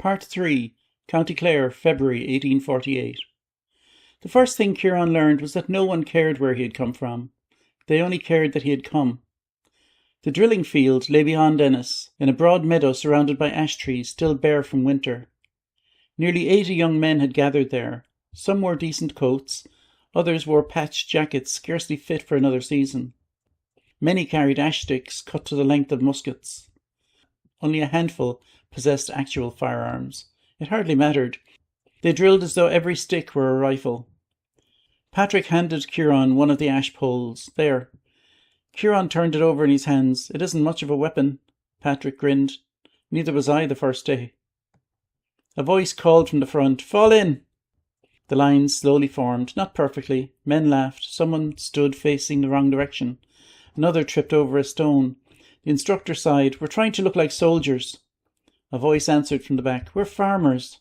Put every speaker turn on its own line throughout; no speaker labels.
Part 3, County Clare, February 1848. The first thing Kieran learned was that no one cared where he had come from. They only cared that he had come. The drilling field lay beyond Ennis, in a broad meadow surrounded by ash trees still bare from winter. Nearly 80 young men had gathered there. Some wore decent coats, others wore patched jackets scarcely fit for another season. Many carried ash sticks cut to the length of muskets. Only a handful possessed actual firearms. It hardly mattered. They drilled as though every stick were a rifle. Patrick handed Kieran one of the ash poles. There. Kieran turned it over in his hands. It isn't much of a weapon. Patrick grinned. Neither was I the first day. A voice called from the front, "Fall in!" The lines slowly formed, not perfectly. Men laughed. Someone stood facing the wrong direction. Another tripped over a stone. The instructor sighed. "We're trying to look like soldiers." A voice answered from the back, "We're farmers."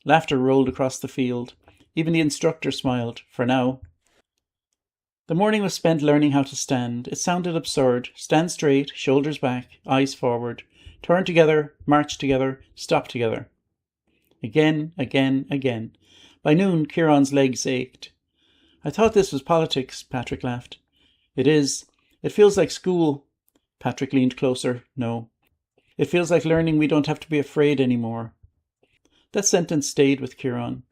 Laughter rolled across the field. Even the instructor smiled, for now. The morning was spent learning how to stand. It sounded absurd. Stand straight, shoulders back, eyes forward. Turn together, march together, stop together. Again, again, again. By noon, Kieran's legs ached. "I thought this was politics," Patrick laughed. "It is. It feels like school." Patrick leaned closer. "No. It feels like learning we don't have to be afraid anymore." That sentence stayed with Kieran.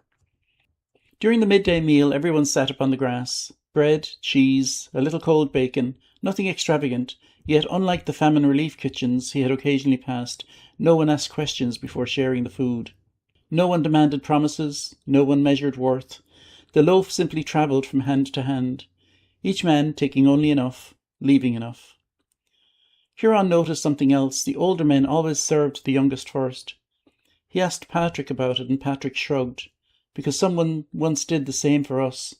During the midday meal, everyone sat upon the grass. Bread, cheese, a little cold bacon, nothing extravagant, yet unlike the famine relief kitchens he had occasionally passed, no one asked questions before sharing the food. No one demanded promises, no one measured worth. The loaf simply travelled from hand to hand, each man taking only enough, leaving enough. Kieran noticed something else. The older men always served the youngest first. He asked Patrick about it, and Patrick shrugged. "Because someone once did the same for us."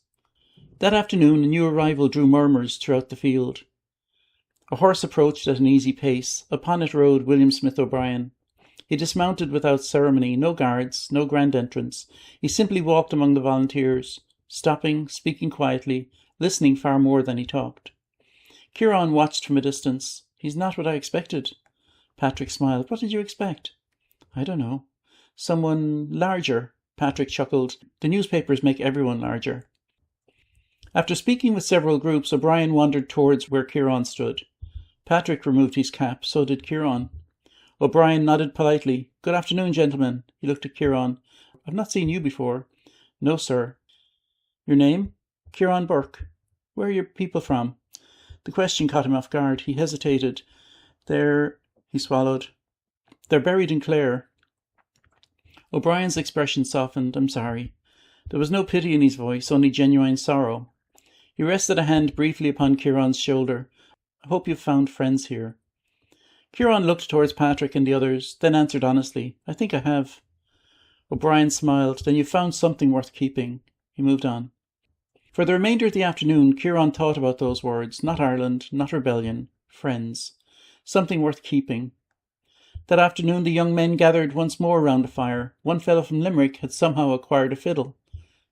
That afternoon, a new arrival drew murmurs throughout the field. A horse approached at an easy pace. Upon it rode William Smith O'Brien. He dismounted without ceremony, no guards, no grand entrance. He simply walked among the volunteers, stopping, speaking quietly, listening far more than he talked. Kieran watched from a distance. "He's not what I expected." Patrick smiled. "What did you expect?" "I don't know. Someone larger." Patrick chuckled. "The newspapers make everyone larger." After speaking with several groups, O'Brien wandered towards where Kieran stood. Patrick removed his cap. So did Kieran. O'Brien nodded politely. "Good afternoon, gentlemen." He looked at Kieran. "I've not seen you before." "No, sir." "Your name?" "Kieran Burke." "Where are your people from?" The question caught him off guard. He hesitated. He swallowed. "They're buried in Clare." O'Brien's expression softened. "I'm sorry." There was no pity in his voice, only genuine sorrow. He rested a hand briefly upon Kieran's shoulder. "I hope you've found friends here." Kieran looked towards Patrick and the others, then answered honestly, "I think I have." O'Brien smiled. "Then you've found something worth keeping." He moved on. For the remainder of the afternoon, Kieran thought about those words. Not Ireland, not rebellion. Friends. Something worth keeping. That afternoon the young men gathered once more round the fire. One fellow from Limerick had somehow acquired a fiddle.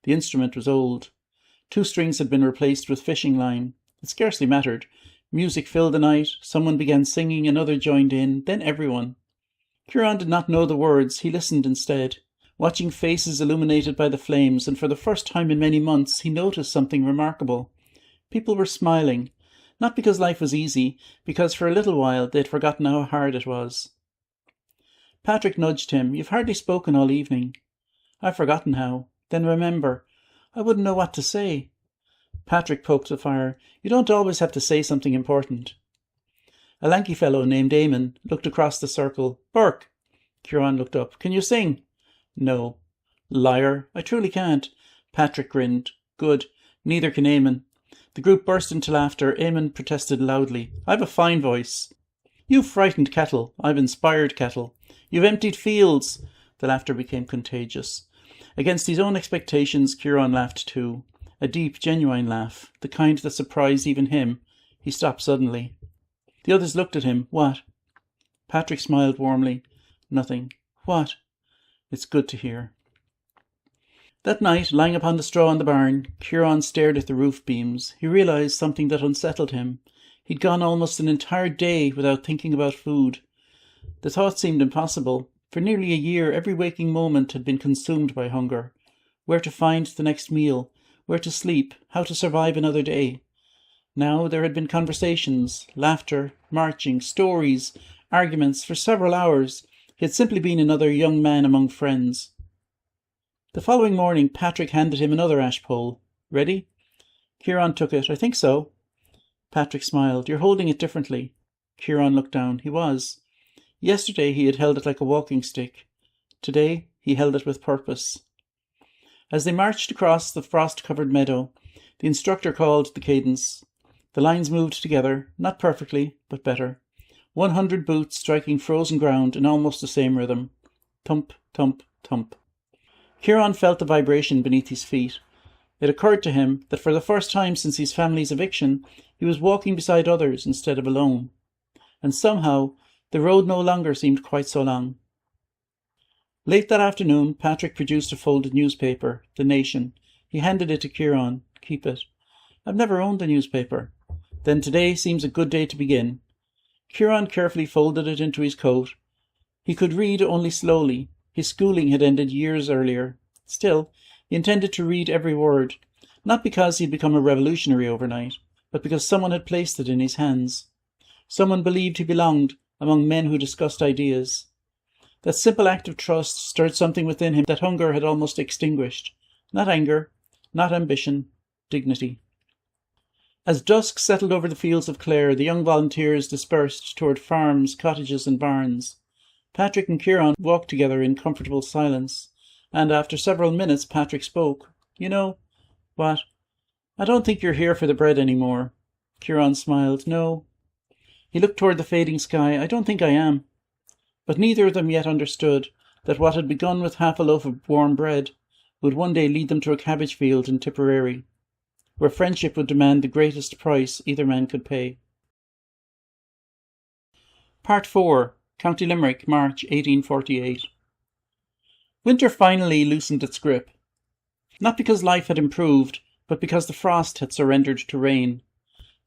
The instrument was old. 2 strings had been replaced with fishing line. It scarcely mattered. Music filled the night. Someone began singing, another joined in, then everyone. Kieran did not know the words. He listened instead, watching faces illuminated by the flames, and for the first time in many months he noticed something remarkable. People were smiling, not because life was easy, because for a little while they had forgotten how hard it was. Patrick nudged him. "You've hardly spoken all evening." "I've forgotten how." "Then remember." "I wouldn't know what to say." Patrick poked the fire. "You don't always have to say something important." A lanky fellow named Eamon looked across the circle. "Burke." Kieran looked up. "Can you sing?" "No." "Liar." "I truly can't." Patrick grinned. "Good. Neither can Eamon." The group burst into laughter. Eamon protested loudly. "I've a fine voice." "You've frightened cattle. I've inspired cattle. You've emptied fields." The laughter became contagious. Against his own expectations, Kieran laughed too. A deep, genuine laugh, the kind that surprised even him. He stopped suddenly. The others looked at him. "What?" Patrick smiled warmly. "Nothing." "What?" "It's good to hear." That night, lying upon the straw in the barn, Kieran stared at the roof beams. He realised something that unsettled him. He'd gone almost an entire day without thinking about food. The thought seemed impossible. For nearly a year, every waking moment had been consumed by hunger. Where to find the next meal, where to sleep, how to survive another day. Now there had been conversations, laughter, marching, stories, arguments. For several hours, he had simply been another young man among friends. The following morning, Patrick handed him another ash pole. Ready? Kieran took it. I think so. Patrick smiled. You're holding it differently. Kieran looked down. He was. Yesterday he had held it like a walking stick. Today he held it with purpose. As they marched across the frost-covered meadow, the instructor called the cadence. The lines moved together, not perfectly, but better. 100 boots striking frozen ground in almost the same rhythm. Thump, thump, thump. Kieran felt the vibration beneath his feet. It occurred to him that for the first time since his family's eviction, he was walking beside others instead of alone. And somehow, the road no longer seemed quite so long. Late that afternoon, Patrick produced a folded newspaper, The Nation. He handed it to Kieran. Keep it. I've never owned a newspaper. Then today seems a good day to begin. Kieran carefully folded it into his coat. He could read only slowly. His schooling had ended years earlier. Still, he intended to read every word, not because he'd become a revolutionary overnight, but because someone had placed it in his hands. Someone believed he belonged among men who discussed ideas. That simple act of trust stirred something within him that hunger had almost extinguished. Not anger, not ambition, dignity. As dusk settled over the fields of Clare, the young volunteers dispersed toward farms, cottages and barns. Patrick and Kieran walked together in comfortable silence, and after several minutes Patrick spoke. You know, what? I don't think you're here for the bread anymore. Kieran smiled. No. He looked toward the fading sky. I don't think I am. But neither of them yet understood that what had begun with half a loaf of warm bread would one day lead them to a cabbage field in Tipperary, where friendship would demand the greatest price either man could pay. Part 4. County Limerick, March 1848. Winter finally loosened its grip. Not because life had improved, but because the frost had surrendered to rain.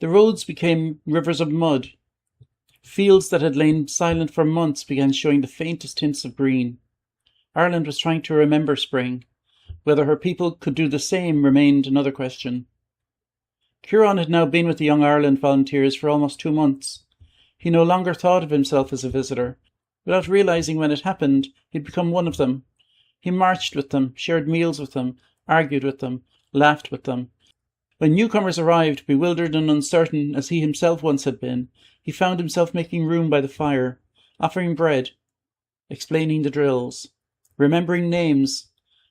The roads became rivers of mud. Fields that had lain silent for months began showing the faintest hints of green. Ireland was trying to remember spring. Whether her people could do the same remained another question. Kieran had now been with the Young Ireland volunteers for almost 2 months. He no longer thought of himself as a visitor. Without realizing when it happened, he'd become one of them. He marched with them, shared meals with them, argued with them, laughed with them. When newcomers arrived, bewildered and uncertain as he himself once had been, he found himself making room by the fire, offering bread, explaining the drills, remembering names.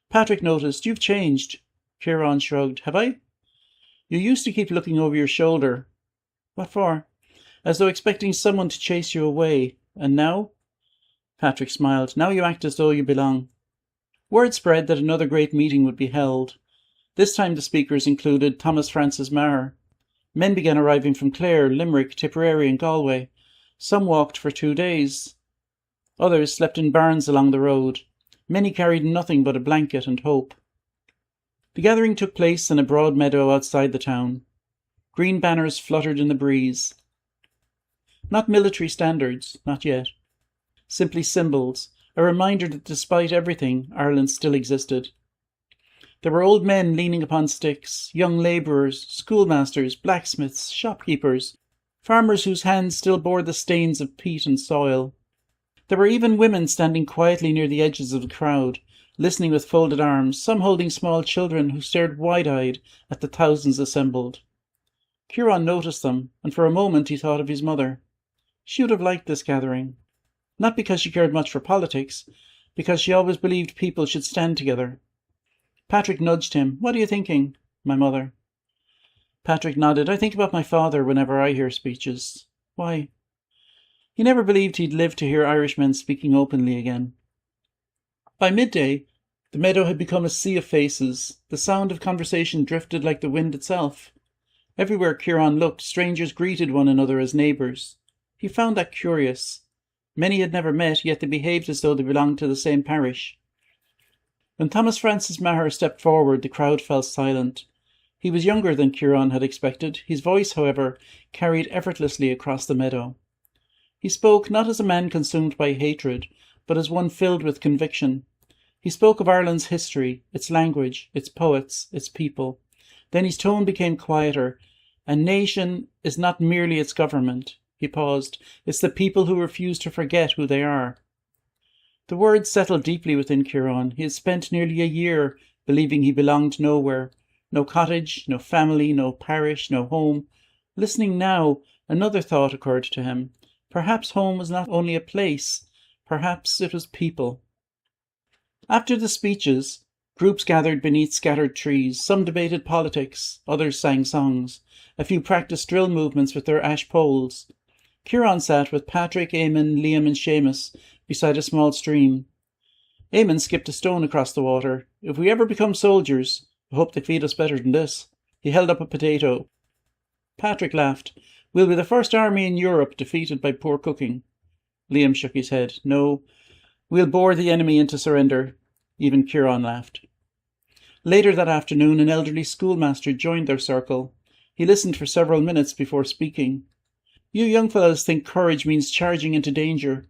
Patrick noticed. You've changed. Kieran shrugged. Have I? You used to keep looking over your shoulder. What for? As though expecting someone to chase you away. And now? Patrick smiled. Now you act as though you belong. Word spread that another great meeting would be held. This time the speakers included Thomas Francis Maher. Men began arriving from Clare, Limerick, Tipperary and Galway. Some walked for 2 days. Others slept in barns along the road. Many carried nothing but a blanket and hope. The gathering took place in a broad meadow outside the town. Green banners fluttered in the breeze. Not military standards, not yet. Simply symbols, a reminder that despite everything, Ireland still existed. There were old men leaning upon sticks, young labourers, schoolmasters, blacksmiths, shopkeepers, farmers whose hands still bore the stains of peat and soil. There were even women standing quietly near the edges of the crowd, listening with folded arms, some holding small children who stared wide-eyed at the thousands assembled. Kieran noticed them, and for a moment he thought of his mother. She would have liked this gathering. Not because she cared much for politics, because she always believed people should stand together. Patrick nudged him. What are you thinking? My mother. Patrick nodded. I think about my father whenever I hear speeches. Why? He never believed he'd live to hear Irishmen speaking openly again. By midday, the meadow had become a sea of faces. The sound of conversation drifted like the wind itself. Everywhere Kieran looked, strangers greeted one another as neighbours. He found that curious. Many had never met, yet they behaved as though they belonged to the same parish. When Thomas Francis Maher stepped forward, the crowd fell silent. He was younger than Kieran had expected. His voice, however, carried effortlessly across the meadow. He spoke not as a man consumed by hatred, but as one filled with conviction. He spoke of Ireland's history, its language, its poets, its people. Then his tone became quieter. A nation is not merely its government. He paused. It's the people who refuse to forget who they are. The words settled deeply within Ciarán. He had spent nearly a year believing he belonged nowhere. No cottage, no family, no parish, no home. Listening now, another thought occurred to him. Perhaps home was not only a place, perhaps it was people. After the speeches, groups gathered beneath scattered trees. Some debated politics, others sang songs. A few practiced drill movements with their ash poles. Ciarán sat with Patrick, Eamon, Liam and Seamus beside a small stream. Eamon skipped a stone across the water. If we ever become soldiers, I hope they feed us better than this. He held up a potato. Patrick laughed. We'll be the first army in Europe defeated by poor cooking. Liam shook his head. No, we'll bore the enemy into surrender. Even Ciarán laughed. Later that afternoon, an elderly schoolmaster joined their circle. He listened for several minutes before speaking. You young fellows think courage means charging into danger.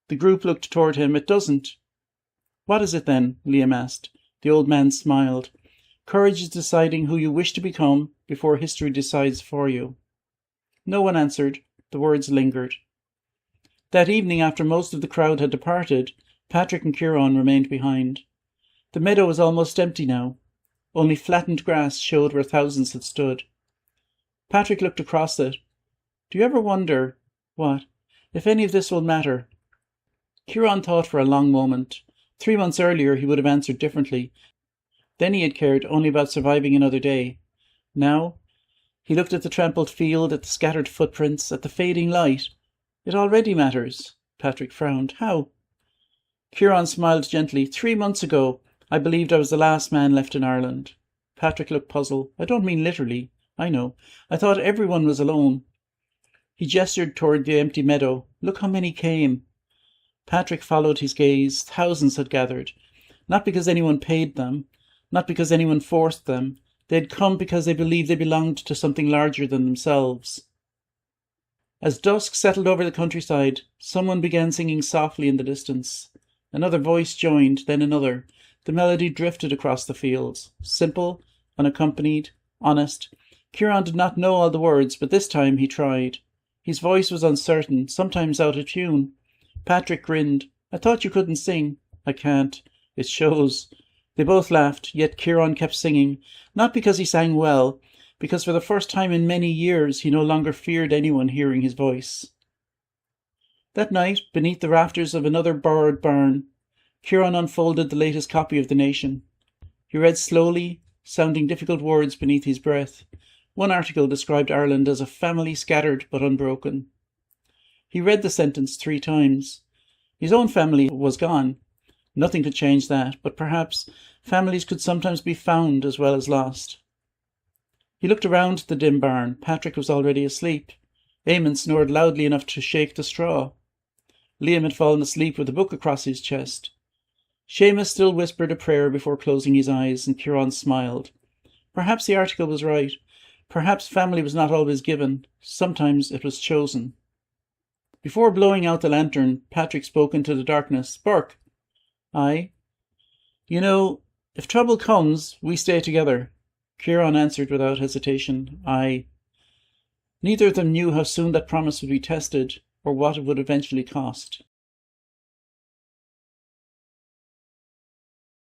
The group looked toward him. It doesn't. What is it then? Liam asked. The old man smiled. Courage is deciding who you wish to become before history decides for you. No one answered. The words lingered. That evening, after most of the crowd had departed, Patrick and Ciarán remained behind. The meadow was almost empty now. Only flattened grass showed where thousands had stood. Patrick looked across it. Do you ever wonder, what, if any of this will matter? Ciarán thought for a long moment. 3 months earlier he would have answered differently. Then he had cared only about surviving another day. Now, he looked at the trampled field, at the scattered footprints, at the fading light. It already matters. Patrick frowned. How? Ciarán smiled gently. 3 months ago, I believed I was the last man left in Ireland. Patrick looked puzzled. I don't mean literally. I know. I thought everyone was alone. He gestured toward the empty meadow. Look how many came. Patrick followed his gaze. Thousands had gathered. Not because anyone paid them. Not because anyone forced them. They had come because they believed they belonged to something larger than themselves. As dusk settled over the countryside, someone began singing softly in the distance. Another voice joined, then another. The melody drifted across the fields. Simple, unaccompanied, honest. Ciarán did not know all the words, but this time he tried. His voice was uncertain, sometimes out of tune. Patrick grinned. I thought you couldn't sing. I can't. It shows. They both laughed, yet Ciarán kept singing, not because he sang well, because for the first time in many years he no longer feared anyone hearing his voice. That night, beneath the rafters of another borrowed barn, Ciarán unfolded the latest copy of The Nation. He read slowly, sounding difficult words beneath his breath. One article described Ireland as a family scattered but unbroken. He read the sentence 3 times. His own family was gone. Nothing could change that, but perhaps families could sometimes be found as well as lost. He looked around the dim barn. Patrick was already asleep. Eamon snored loudly enough to shake the straw. Liam had fallen asleep with a book across his chest. Seamus still whispered a prayer before closing his eyes, and Ciarán smiled. Perhaps the article was right. Perhaps family was not always given. Sometimes it was chosen. Before blowing out the lantern, Patrick spoke into the darkness. Burke. Aye. You know, if trouble comes, we stay together. Ciarán answered without hesitation. Aye. Neither of them knew how soon that promise would be tested, or what it would eventually cost.